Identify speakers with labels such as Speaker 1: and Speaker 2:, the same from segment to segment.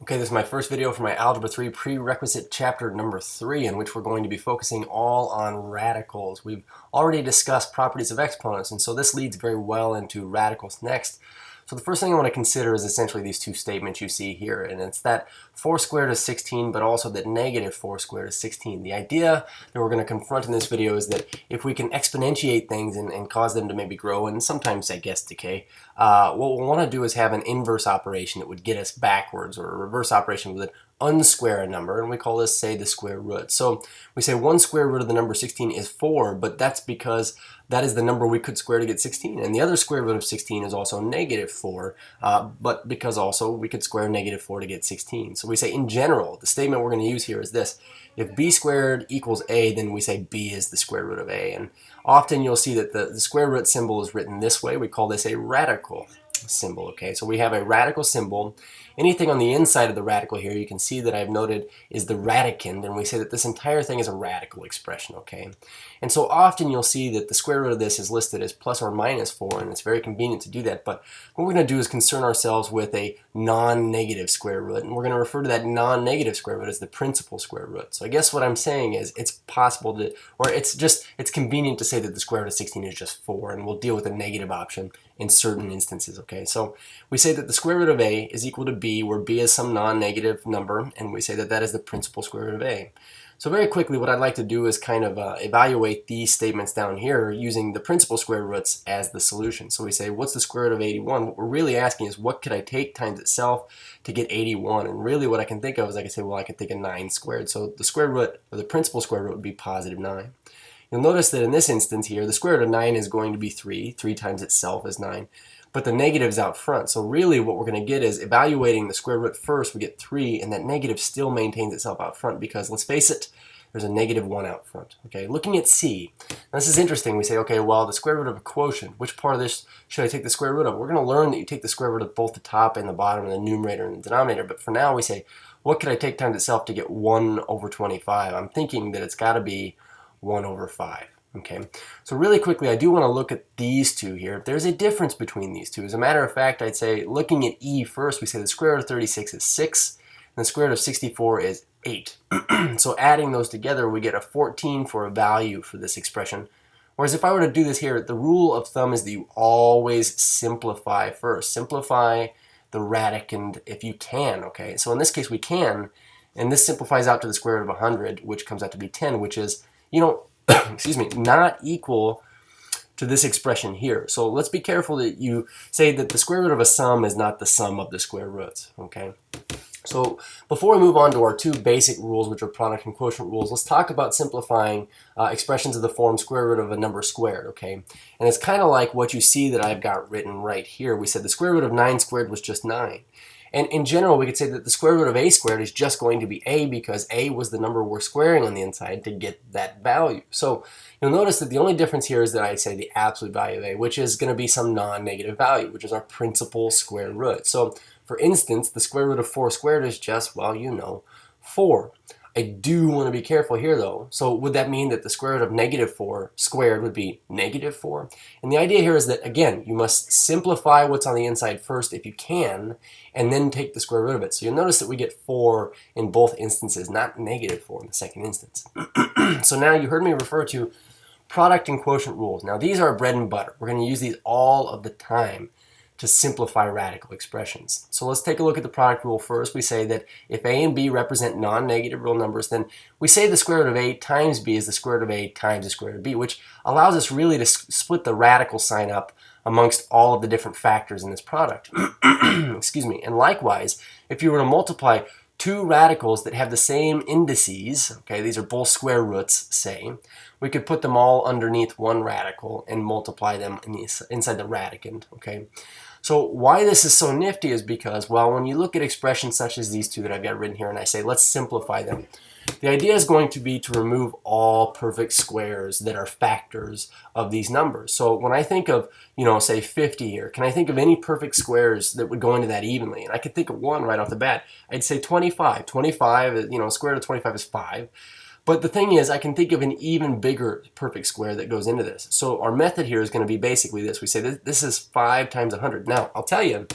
Speaker 1: Okay, this is my first video for my Algebra 3 Prerequisite chapter number 3, in which we're going to be focusing all on radicals. We've already discussed properties of exponents, and so this leads very well into radicals next. So the first thing I want to consider is essentially these two statements you see here, and it's that 4 squared is 16, but also that negative 4 squared is 16. The idea that we're going to confront in this video is that if we can exponentiate things and cause them to maybe grow, and sometimes, I guess, decay, what we'll want to do is have an inverse operation that would get us backwards, or a reverse operation with an unsquare a number, and we call this, say, the square root. So we say 1 square root of the number 16 is 4, but that's because that is the number we could square to get 16. And the other square root of 16 is also negative 4, but because also we could square negative 4 to get 16. So we say, in general, the statement we're going to use here is this: if b squared equals a, then we say b is the square root of a. And often you'll see that the square root symbol is written this way. We call this a radical symbol. Okay, so we have a radical symbol. Anything on the inside of the radical here, you can see that I've noted, is the radicand, and we say that this entire thing is a radical expression. Okay, and so often you'll see that the square root of this is listed as plus or minus 4, and it's very convenient to do that. But what we're going to do is concern ourselves with a non-negative square root, and we're going to refer to that non-negative square root as the principal square root. So I guess what I'm saying is it's possible to, or it's convenient to say that the square root of 16 is just 4, and we'll deal with the negative option in certain instances. Okay, so we say that the square root of a is equal to b, where b is some non-negative number, and we say that that is the principal square root of a. So very quickly, what I'd like to do is kind of evaluate these statements down here using the principal square roots as the solution. So we say, what's the square root of 81? What we're really asking is, what could I take times itself to get 81? And really what I can think of is I can say, well, I can think of 9 squared. So the square root, or the principal square root, would be positive 9. You'll notice that in this instance here, the square root of 9 is going to be 3. 3 times itself is 9. But the negative's out front. So really what we're going to get is, evaluating the square root first, we get 3, and that negative still maintains itself out front because, let's face it, there's a negative 1 out front. Okay, looking at C. Now this is interesting. We say, okay, well, the square root of a quotient, which part of this should I take the square root of? We're going to learn that you take the square root of both the top and the bottom, and the numerator and the denominator. But for now, we say, what could I take times itself to get 1 over 25? I'm thinking that it's got to be 1 over 5. Okay, so really quickly, I do want to look at these two here. There's a difference between these two. As a matter of fact, I'd say, looking at E first, we say the square root of 36 is 6, and the square root of 64 is 8. So adding those together, we get a 14 for a value for this expression. Whereas if I were to do this here, the rule of thumb is that you always simplify first. Simplify the radicand if you can. Okay, so in this case, we can, and this simplifies out to the square root of 100, which comes out to be 10, which is, excuse me, not equal to this expression here. So let's be careful that you say that the square root of a sum is not the sum of the square roots. Okay. So before we move on to our two basic rules, which are product and quotient rules, let's talk about simplifying expressions of the form square root of a number squared. Okay. And it's kind of like what you see that I've got written right here. We said the square root of 9 squared was just 9. And in general, we could say that the square root of a squared is just going to be a, because a was the number we're squaring on the inside to get that value. So you'll notice that the only difference here is that I say the absolute value of a, which is going to be some non-negative value, which is our principal square root. So for instance, the square root of 4 squared is just, well, 4. I do want to be careful here, though. So would that mean that the square root of negative 4 squared would be negative 4? And the idea here is that, again, you must simplify what's on the inside first if you can, and then take the square root of it. So you'll notice that we get 4 in both instances, not negative 4 in the second instance. So now you heard me refer to product and quotient rules. Now these are bread and butter. We're going to use these all of the time to simplify radical expressions. So let's take a look at the product rule first. We say that if a and b represent non-negative real numbers, then we say the square root of a times b is the square root of a times the square root of b, which allows us really to split the radical sign up amongst all of the different factors in this product. Excuse me. And likewise, if you were to multiply two radicals that have the same indices, okay, these are both square roots, say, we could put them all underneath one radical and multiply them inside the radicand, okay? So why this is so nifty is because, well, when you look at expressions such as these two that I've got written here, and I say, let's simplify them, the idea is going to be to remove all perfect squares that are factors of these numbers. So when I think of, say 50 here, can I think of any perfect squares that would go into that evenly? And I could think of one right off the bat. I'd say 25. 25, square root of 25 is 5. But the thing is, I can think of an even bigger perfect square that goes into this. So our method here is going to be basically this. We say this is 5 times 100. Now, I'll tell you,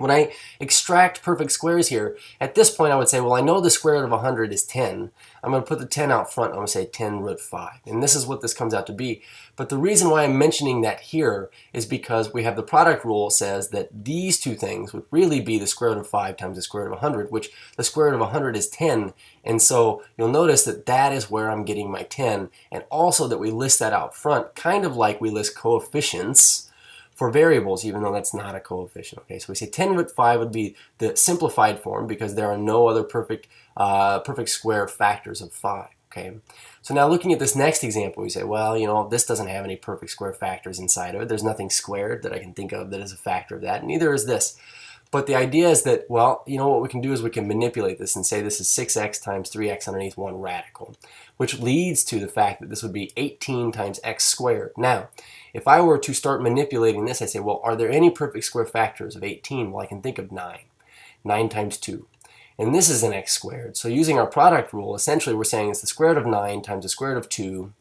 Speaker 1: When I extract perfect squares here, at this point I would say, well, I know the square root of 100 is 10. I'm going to put the 10 out front. I'm going to say 10 root 5. And this is what this comes out to be. But the reason why I'm mentioning that here is because we have the product rule says that these two things would really be the square root of 5 times the square root of 100, which the square root of 100 is 10. And so you'll notice that that is where I'm getting my 10. And also that we list that out front, kind of like we list coefficients for variables, even though that's not a coefficient. Okay, so we say 10 root 5 would be the simplified form because there are no other perfect square factors of 5. Okay, so now looking at this next example, we say, well, you know, this doesn't have any perfect square factors inside of it. There's nothing squared that I can think of that is a factor of that. Neither is this. But the idea is that, well, you know, what we can do is we can manipulate this and say this is 6x times 3x underneath 1 radical, which leads to the fact that this would be 18 times x squared. Now, if I were to start manipulating this, I'd say, well, are there any perfect square factors of 18? Well, I can think of 9. 9 times 2. And this is an x squared. So using our product rule, essentially we're saying it's the square root of 9 times the square root of 2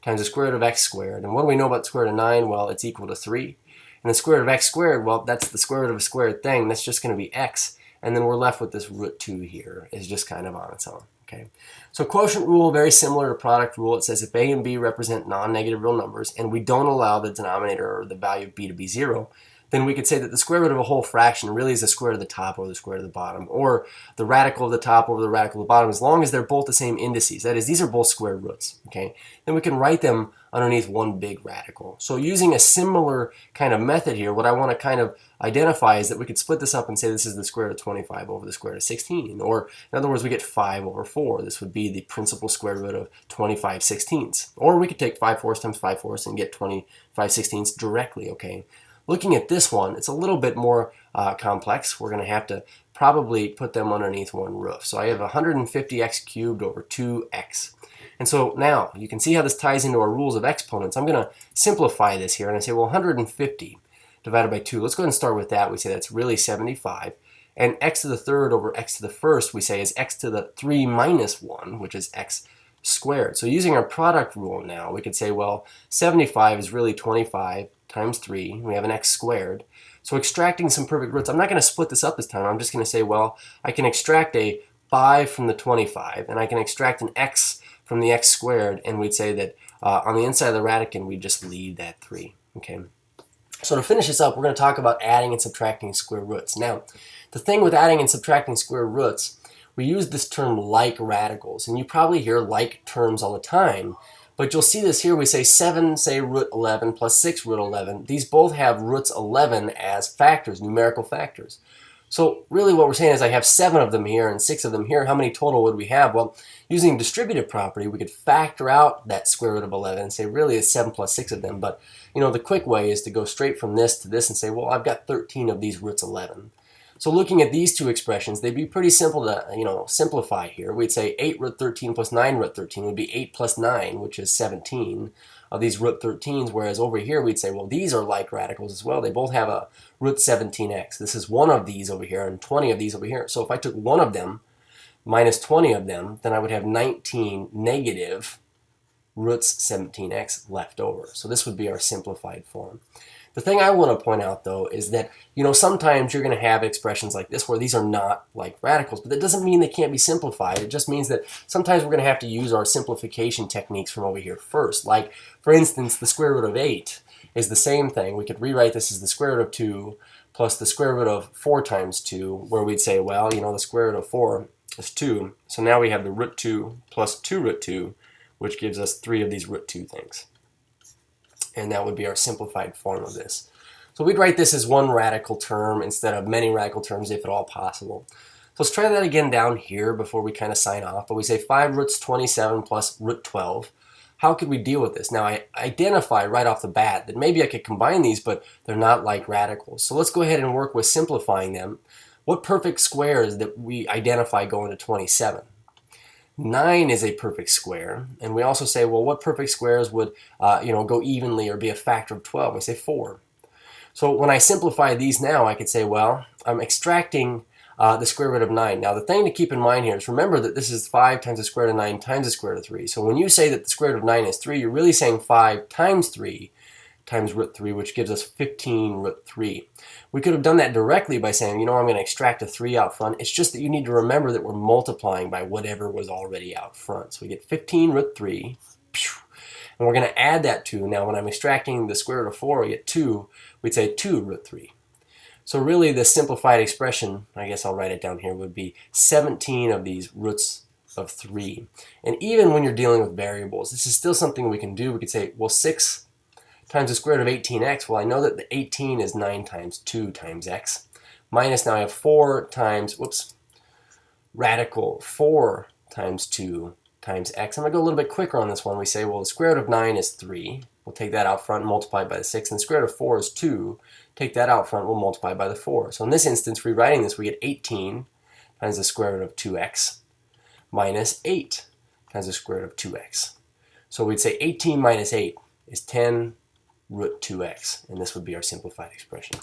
Speaker 1: times the square root of x squared. And what do we know about the square root of 9? Well, it's equal to 3. And the square root of x squared, well, that's the square root of a squared thing. That's just going to be x. And then we're left with this root 2 here. Is just kind of on its own. Okay. So quotient rule, very similar to product rule. It says if a and b represent non-negative real numbers and we don't allow the denominator or the value of b to be 0, then we could say that the square root of a whole fraction really is the square root of the top over the square root of the bottom, or the radical of the top over the radical of the bottom, as long as they're both the same indices. That is, these are both square roots. Okay, then we can write them underneath one big radical. So using a similar kind of method here, what I want to kind of identify is that we could split this up and say this is the square root of 25 over the square root of 16, or in other words, we get 5 over 4. This would be the principal square root of 25 sixteenths. Or we could take 5 fourths times 5 fourths and get 25 sixteenths directly. Okay. Looking at this one, it's a little bit more complex. We're going to have to probably put them underneath one roof. So I have 150x cubed over 2x. And so now you can see how this ties into our rules of exponents. I'm going to simplify this here and I say, well, 150 divided by 2. Let's go ahead and start with that. We say that's really 75. And x to the third over x to the first, we say is x to the 3 minus 1, which is x squared. So using our product rule now, we could say, well, 75 is really 25 times 3. We have an x squared. So extracting some perfect roots, I'm not going to split this up this time. I'm just going to say, well, I can extract a 5 from the 25, and I can extract an x from the x squared, and we'd say that on the inside of the radican, we just leave that 3. Okay. So to finish this up, we're going to talk about adding and subtracting square roots. Now, the thing with adding and subtracting square roots, we use this term like radicals, and you probably hear like terms all the time. But you'll see this here. We say 7, say root 11 plus 6 root 11. These both have roots 11 as factors, numerical factors. So really what we're saying is I have 7 of them here and 6 of them here. How many total would we have? Well, using distributive property, we could factor out that square root of 11 and say really it's 7 plus 6 of them. But you know, the quick way is to go straight from this to this and say, well, I've got 13 of these roots 11. So looking at these two expressions, they'd be pretty simple to, you know, simplify here. We'd say 8 root 13 plus 9 root 13 would be 8 plus 9, which is 17 of these root 13s, whereas over here we'd say, well, these are like radicals as well. They both have a root 17x. This is one of these over here and 20 of these over here. So if I took one of them minus 20 of them, then I would have 19 negative roots 17x left over. So this would be our simplified form. The thing I want to point out, though, is that, you know, sometimes you're going to have expressions like this where these are not like radicals, but that doesn't mean they can't be simplified. It just means that sometimes we're going to have to use our simplification techniques from over here first. Like, for instance, the square root of 8 is the same thing. We could rewrite this as the square root of 2 plus the square root of 4 times 2, where we'd say, well, you know, the square root of 4 is 2. So now we have the root 2 plus 2 root 2, which gives us 3 of these root 2 things. And that would be our simplified form of this. So we'd write this as one radical term instead of many radical terms if at all possible. So let's try that again down here before we kind of sign off. But we say 5 roots 27 plus root 12. How could we deal with this? Now I identify right off the bat that maybe I could combine these, but they're not like radicals. So let's go ahead and work with simplifying them. What perfect squares that we identify going to 27? 9 is a perfect square, and we also say, well, what perfect squares would go evenly or be a factor of 12? We say 4. So when I simplify these now, I could say, well, I'm extracting the square root of 9. Now the thing to keep in mind here is remember that this is 5 times the square root of 9 times the square root of 3. So when you say that the square root of 9 is 3, you're really saying 5 times 3 times root 3, which gives us 15 root 3. We could have done that directly by saying, you know, I'm going to extract a 3 out front. It's just that you need to remember that we're multiplying by whatever was already out front. So we get 15 root 3, and we're going to add that to, now when I'm extracting the square root of 4, we get 2, we'd say 2 root 3. So really the simplified expression, I guess I'll write it down here, would be 17 of these roots of 3. And even when you're dealing with variables, this is still something we can do. We could say, well, 6 times the square root of 18x. Well, I know that the 18 is 9 times 2 times x. Minus, now I have 4 times, radical 4 times 2 times x. I'm going to go a little bit quicker on this one. We say, well, the square root of 9 is 3. We'll take that out front and multiply it by the 6. And the square root of 4 is 2. Take that out front, we'll multiply by the 4. So in this instance, rewriting this, we get 18 times the square root of 2x minus 8 times the square root of 2x. So we'd say 18 minus 8 is 10 root 2x, and this would be our simplified expression.